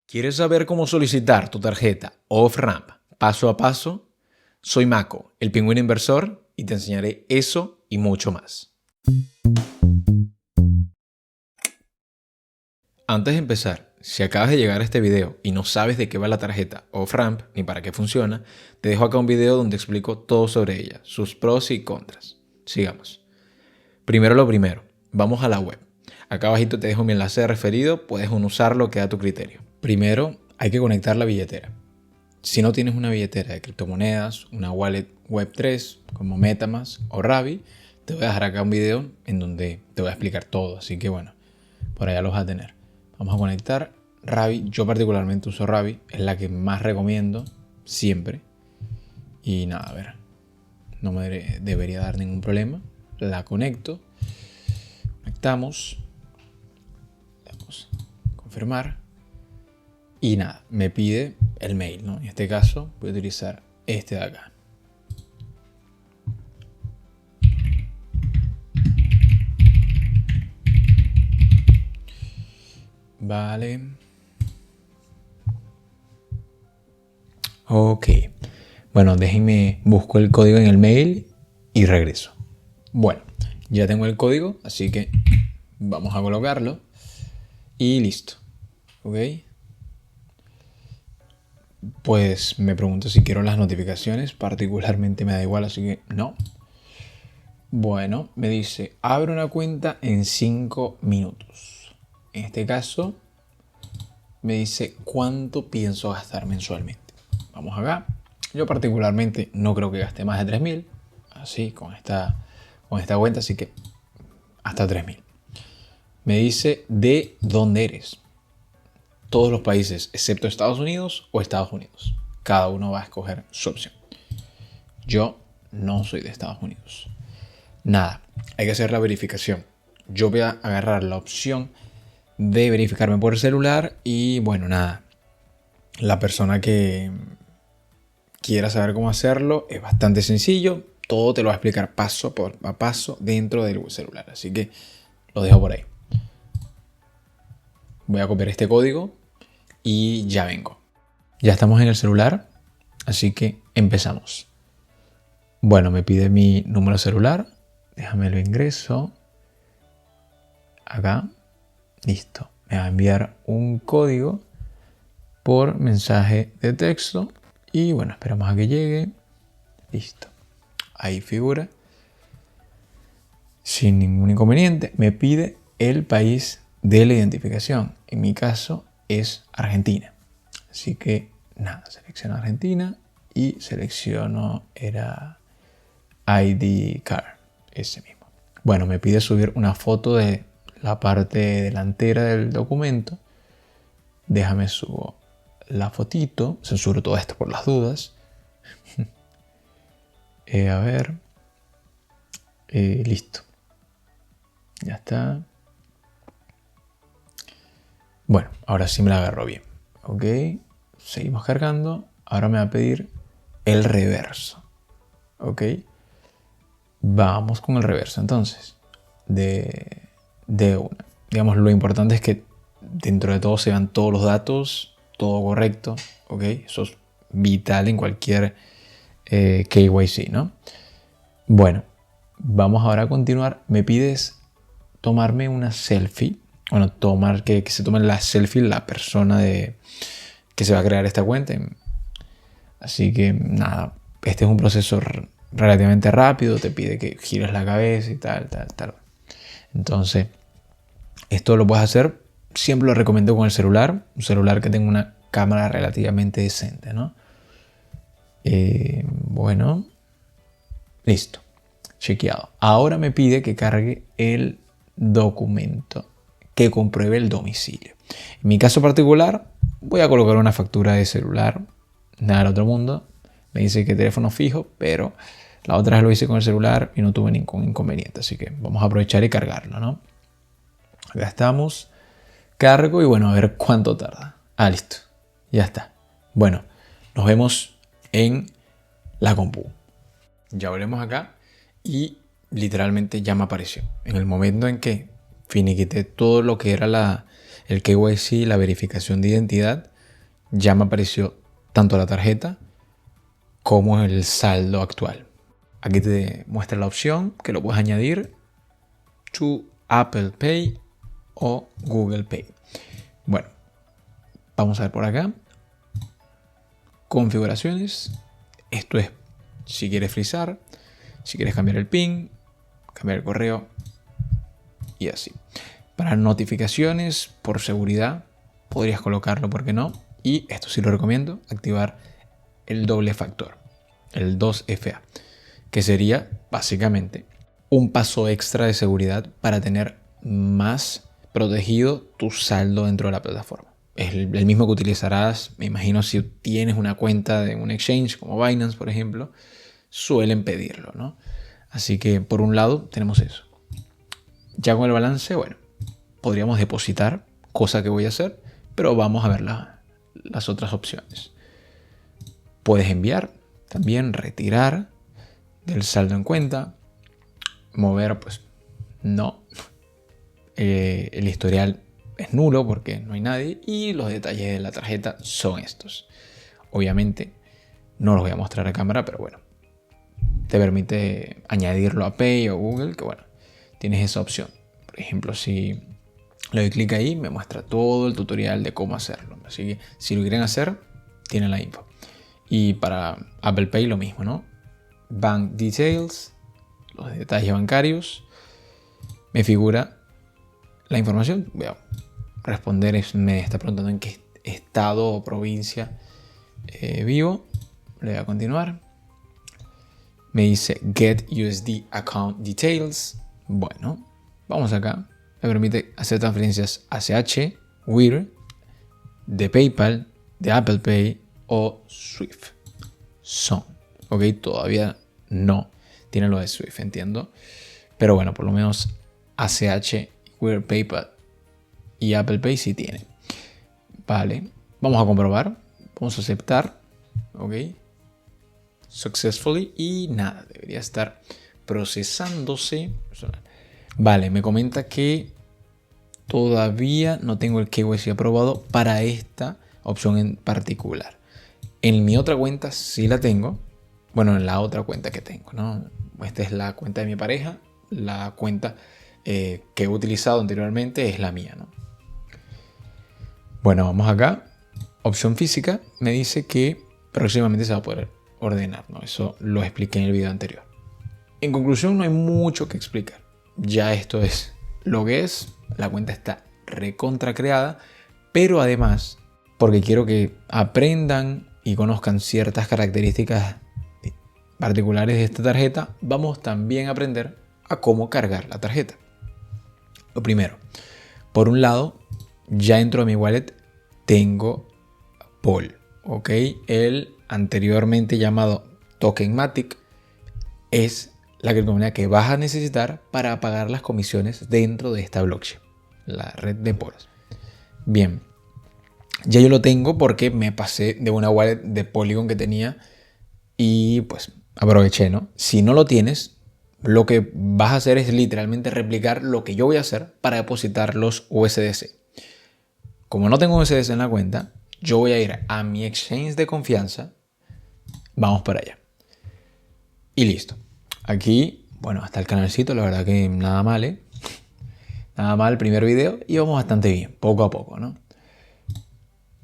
¿Quieres saber cómo solicitar tu tarjeta off-ramp paso a paso? Soy Mako, el pingüino inversor, y te enseñaré eso y mucho más. Antes de empezar, si acabas de llegar a este video y no sabes de qué va la tarjeta off-ramp ni para qué funciona, te dejo acá un video donde explico todo sobre ella, sus pros y contras. Sigamos. Primero lo primero, vamos a la web. Acá abajito te dejo mi enlace de referido, puedes usarlo, queda a tu criterio. Primero hay que conectar la billetera. Si no tienes una billetera de criptomonedas, una wallet Web3 como MetaMask o Ravi, te voy a dejar acá un video en donde te voy a explicar todo, así que bueno, por allá los vas a tener. Vamos a conectar Ravi. Yo particularmente uso Ravi, es la que más recomiendo siempre. Y nada, a ver, no me debería dar ningún problema. La conecto, conectamos, damos a confirmar y nada, me pide el mail, ¿no? En este caso voy a utilizar este de acá. Vale. Ok. Bueno, déjenme busco el código en el mail y regreso. Bueno, ya tengo el código, así que vamos a colocarlo y listo. Ok. Pues me pregunto si quiero las notificaciones, particularmente me da igual, así que no. Bueno, me dice, abre una cuenta en 5 minutos. En este caso, me dice cuánto pienso gastar mensualmente. Vamos acá. Yo particularmente no creo que gaste más de 3.000, así con esta cuenta, así que hasta 3.000. Me dice de dónde eres. Todos los países, excepto Estados Unidos o Estados Unidos. Cada uno va a escoger su opción. Yo no soy de Estados Unidos. Nada, hay que hacer la verificación. Yo voy a agarrar la opción de verificarme por el celular y bueno, nada. La persona que quiera saber cómo hacerlo es bastante sencillo. Todo te lo va a explicar paso por paso dentro del celular. Así que lo dejo por ahí. Voy a copiar este código y ya vengo. Ya estamos en el celular, así que empezamos. Bueno, me pide mi número celular. Déjame lo ingreso. Acá. Listo. Me va a enviar un código por mensaje de texto. Y bueno, esperamos a que llegue. Listo. Ahí figura. Sin ningún inconveniente. Me pide el país de la identificación. En mi caso es Argentina. Así que nada, selecciono Argentina y selecciono era ID card, ese mismo. Bueno, me pide subir una foto de la parte delantera del documento. Déjame subo la fotito. Censuro todo esto por las dudas. A ver. Listo. Ya está. Bueno, ahora sí me la agarró bien. Ok. Seguimos cargando. Ahora me va a pedir el reverso. Ok. Vamos con el reverso entonces. De una. Digamos, lo importante es que dentro de todo se vean todos los datos, todo correcto. Ok. Eso es vital en cualquier KYC, ¿no? Bueno, vamos ahora a continuar. Me pides tomarme una selfie. Bueno, que se tome la selfie la persona que se va a crear esta cuenta. Así que nada, este es un proceso relativamente rápido. Te pide que gires la cabeza y tal. Entonces, esto lo puedes hacer. Siempre lo recomiendo con el celular. Un celular que tenga una cámara relativamente decente, ¿no? Bueno, listo. Chequeado. Ahora me pide que cargue el documento que compruebe el domicilio. En mi caso particular, voy a colocar una factura de celular. Nada del otro mundo. Me dice que teléfono fijo, pero la otra vez lo hice con el celular y no tuve ningún inconveniente. Así que vamos a aprovechar y cargarlo, ¿no? Acá estamos. Cargo y bueno, a ver cuánto tarda. Ah, listo. Ya está. Bueno, nos vemos en la compu. Ya volvemos acá y literalmente ya me apareció. En el momento en que finiquité todo lo que era el KYC, la verificación de identidad, ya me apareció tanto la tarjeta como el saldo actual. Aquí te muestra la opción que lo puedes añadir to Apple Pay o Google Pay. Bueno, vamos a ver por acá. Configuraciones. Esto es si quieres frizar, si quieres cambiar el PIN, cambiar el correo y así. Para notificaciones, por seguridad, podrías colocarlo, ¿por qué no? Y esto sí lo recomiendo, activar el doble factor, el 2FA, que sería básicamente un paso extra de seguridad para tener más protegido tu saldo dentro de la plataforma. Es el mismo que utilizarás, me imagino, si tienes una cuenta de un exchange como Binance, por ejemplo, suelen pedirlo, ¿no? Así que por un lado tenemos eso. Ya con el balance, bueno, podríamos depositar, cosa que voy a hacer, pero vamos a ver las otras opciones. Puedes enviar, también retirar del saldo en cuenta, mover, pues no. El historial es nulo porque no hay nadie y los detalles de la tarjeta son estos. Obviamente no los voy a mostrar a cámara, pero bueno, te permite añadirlo a Pay o Google, que bueno, tienes esa opción. Por ejemplo, si le doy clic ahí, me muestra todo el tutorial de cómo hacerlo. Así que si lo quieren hacer, tienen la info. Y para Apple Pay lo mismo, ¿no? Bank Details, los detalles bancarios, me figura la información. Voy a responder, me está preguntando en qué estado o provincia vivo. Le voy a continuar. Me dice Get USD Account Details. Bueno, vamos acá. Me permite hacer transferencias ACH, Wire, de PayPal, de Apple Pay o Swift. Ok, todavía no tiene lo de Swift, entiendo. Pero bueno, por lo menos ACH, Wire, PayPal y Apple Pay sí tiene. Vale, vamos a comprobar. Vamos a aceptar. Ok. Successfully. Y nada, debería estar procesándose. Vale, me comenta que todavía no tengo el KYC aprobado para esta opción en particular. En mi otra cuenta sí la tengo. Bueno, en la otra cuenta que tengo, ¿no? Esta es la cuenta de mi pareja. La cuenta que he utilizado anteriormente es la mía, ¿no? Bueno, vamos acá. Opción física. Me dice que próximamente se va a poder ordenar, ¿no? Eso lo expliqué en el video anterior. En conclusión, no hay mucho que explicar. Ya esto es lo que es. La cuenta está recontra creada. Pero además, porque quiero que aprendan y conozcan ciertas características particulares de esta tarjeta, vamos también a aprender a cómo cargar la tarjeta. Lo primero, por un lado, ya dentro de mi wallet tengo Paul, ¿ok? El anteriormente llamado Tokenmatic es la criptomoneda que vas a necesitar para pagar las comisiones dentro de esta blockchain, la red de Pols. Bien, ya yo lo tengo porque me pasé de una wallet de Polygon que tenía y pues aproveché, ¿no? Si no lo tienes, lo que vas a hacer es literalmente replicar lo que yo voy a hacer para depositar los USDC. Como no tengo USDC en la cuenta, yo voy a ir a mi exchange de confianza. Vamos para allá. Y listo. Aquí, bueno, hasta el canalcito, la verdad que nada mal, ¿eh? Nada mal el primer video y vamos bastante bien, poco a poco, ¿no?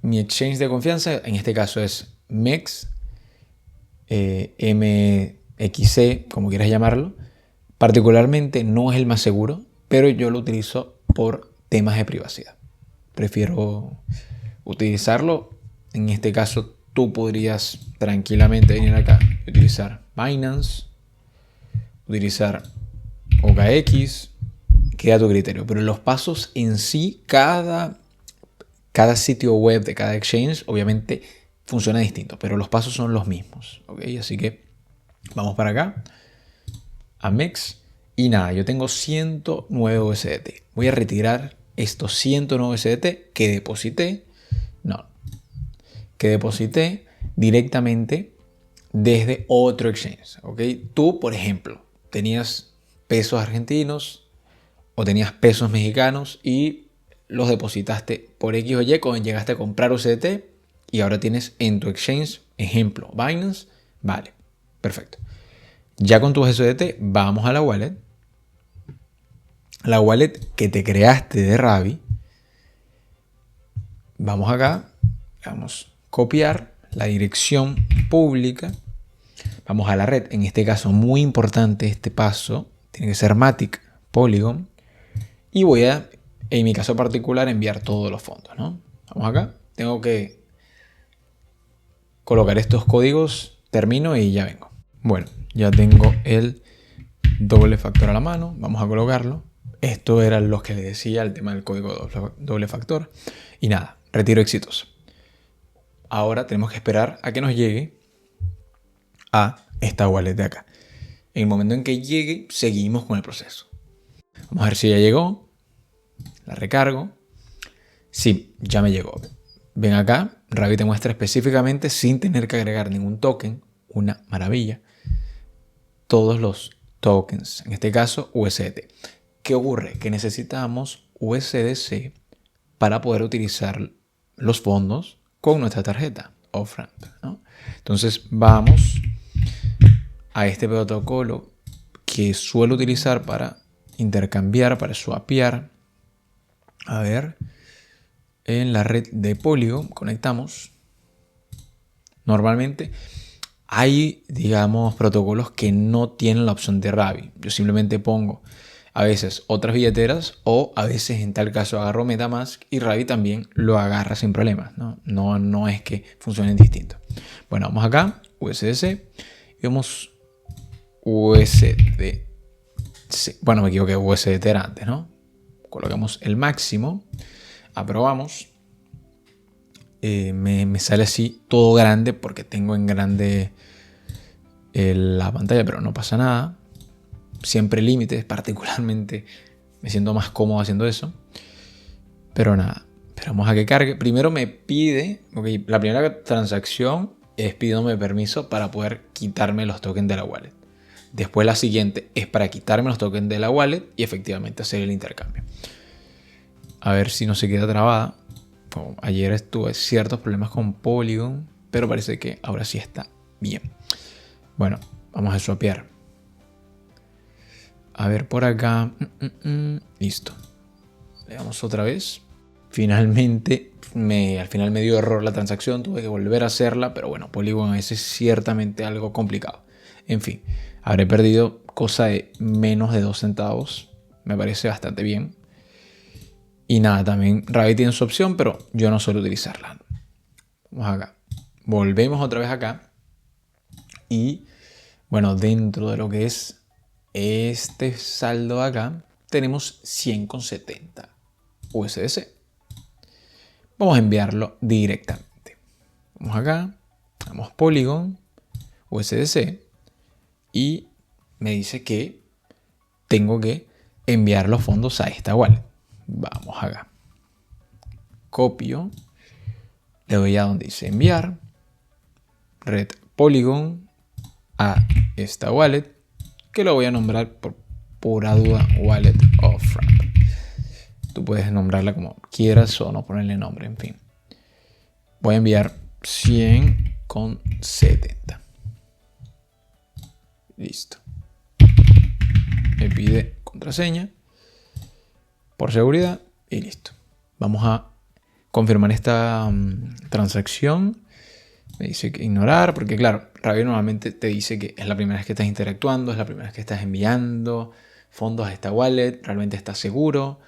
Mi exchange de confianza, en este caso es MEX, MXC, como quieras llamarlo. Particularmente no es el más seguro, pero yo lo utilizo por temas de privacidad. Prefiero utilizarlo. En este caso, tú podrías tranquilamente venir acá y utilizar Binance, utilizar OKX, queda a tu criterio. Pero los pasos en sí, cada sitio web de cada exchange, obviamente funciona distinto, pero los pasos son los mismos. ¿Ok? Así que vamos para acá, a MEX. Y nada, yo tengo 109 USDT. Voy a retirar estos 109 USDT que deposité. Que deposité directamente desde otro exchange. ¿Ok? Tú, por ejemplo, tenías pesos argentinos o tenías pesos mexicanos y los depositaste por X o Y cuando llegaste a comprar USDT y ahora tienes en tu exchange, ejemplo, Binance, vale, perfecto. Ya con tu USDT, vamos a la wallet. La wallet que te creaste de Ravi. Vamos acá, vamos a copiar la dirección pública. Vamos a la red, en este caso muy importante este paso, tiene que ser Matic, Polygon. Y voy a, en mi caso particular, enviar todos los fondos, ¿no? Vamos acá, tengo que colocar estos códigos, termino y ya vengo. Bueno, ya tengo el doble factor a la mano, vamos a colocarlo. Esto era lo que les decía, el tema del código doble factor. Y nada, retiro exitoso. Ahora tenemos que esperar a que nos llegue a esta wallet de acá. En el momento en que llegue, seguimos con el proceso. Vamos a ver si ya llegó. La recargo. Sí, ya me llegó. Ven acá, Ravi te muestra específicamente, sin tener que agregar ningún token, una maravilla, todos los tokens, en este caso USDT. ¿Qué ocurre? Que necesitamos USDC para poder utilizar los fondos con nuestra tarjeta off-ramp, ¿no? Entonces vamos a este protocolo que suelo utilizar para intercambiar, para swapear. A ver, en la red de Polygon conectamos. Normalmente hay, digamos, protocolos que no tienen la opción de Ravi. Yo simplemente pongo a veces otras billeteras o a veces en tal caso agarro MetaMask y Ravi también lo agarra sin problemas, ¿no? No es que funcionen distintos. Bueno, vamos acá, USDC, y vamos USDC. Bueno, me equivoqué, USDT era antes, ¿no? Colocamos el máximo, aprobamos. Me sale así todo grande porque tengo en grande la pantalla, pero no pasa nada. Siempre límites, particularmente me siento más cómodo haciendo eso. Pero nada, esperamos a que cargue. Primero me pide, okay, la primera transacción es pidiéndome permiso para poder quitarme los tokens de la wallet. Después la siguiente es para quitarme los tokens de la wallet y efectivamente hacer el intercambio. A ver si no se queda trabada. Como ayer tuve ciertos problemas con Polygon, pero parece que ahora sí está bien. Bueno, vamos a swapear. A ver por acá. Listo. Le damos otra vez. Finalmente, al final me dio error la transacción. Tuve que volver a hacerla, pero bueno, Polygon a veces es ciertamente algo complicado. En fin, habré perdido cosa de menos de 2 centavos. Me parece bastante bien. Y nada, también Ravi tiene su opción, pero yo no suelo utilizarla. Vamos acá. Volvemos otra vez acá. Y bueno, dentro de lo que es este saldo acá, tenemos 100,70 USDC. Vamos a enviarlo directamente. Vamos acá, damos Polygon, USDC. Y me dice que tengo que enviar los fondos a esta wallet. Vamos acá. Copio. Le doy a donde dice enviar. Red Polygon a esta wallet. Que lo voy a nombrar por pura duda Wallet Off-Ramp. Tú puedes nombrarla como quieras o no ponerle nombre, en fin. Voy a enviar 100,70. Listo. Me pide contraseña por seguridad y listo. Vamos a confirmar esta transacción. Me dice que ignorar, porque claro, Ravi normalmente te dice que es la primera vez que estás interactuando, es la primera vez que estás enviando fondos a esta wallet, realmente estás seguro.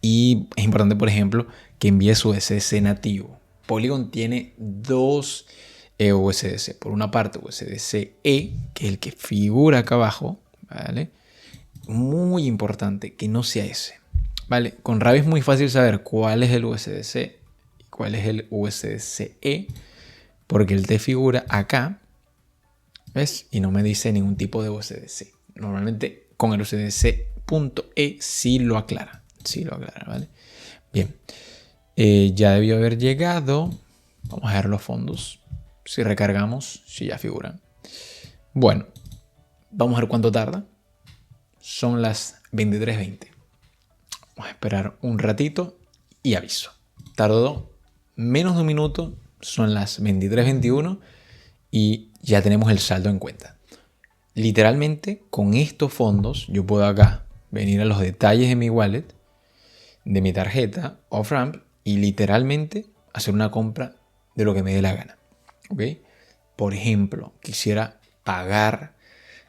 Y es importante, por ejemplo, que envíes USDC nativo. Polygon tiene dos USDC. Por una parte, USDC-E, que es el que figura acá abajo, ¿vale? Muy importante que no sea ese, ¿vale? Con Ravi es muy fácil saber cuál es el USDC y cuál es el USDC-E, porque él te figura acá, ¿ves? Y no me dice ningún tipo de USDC. Normalmente con el USDC.E sí lo aclara, ¿vale? Bien, ya debió haber llegado. Vamos a ver los fondos. Si recargamos, si ya figuran. Bueno, vamos a ver cuánto tarda. Son las 23:20. Vamos a esperar un ratito y aviso. Tardó menos de un minuto, son las 23:21 y ya tenemos el saldo en cuenta. Literalmente, con estos fondos, yo puedo acá venir a los detalles de mi wallet, de mi tarjeta off-ramp y literalmente hacer una compra de lo que me dé la gana. ¿Ok? Por ejemplo, quisiera pagar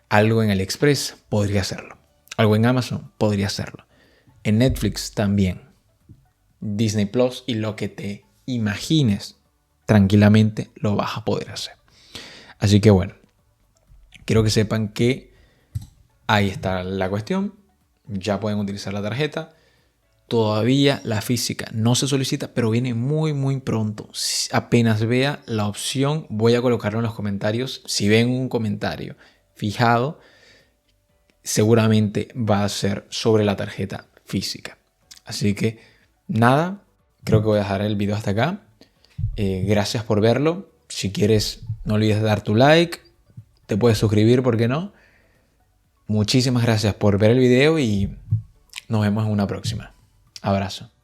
algo en AliExpress, podría hacerlo. Algo en Amazon, podría hacerlo. En Netflix también. Disney Plus y lo que te imagines, tranquilamente lo vas a poder hacer. Así que bueno, quiero que sepan que ahí está la cuestión. Ya pueden utilizar la tarjeta. Todavía la física no se solicita, pero viene muy muy pronto. Apenas vea la opción, voy a colocarlo en los comentarios. Si ven un comentario fijado, seguramente va a ser sobre la tarjeta física. Así que nada, creo que voy a dejar el video hasta acá. Gracias por verlo. Si quieres, no olvides dar tu like. Te puedes suscribir, ¿por qué no? Muchísimas gracias por ver el video y nos vemos en una próxima. Abrazo.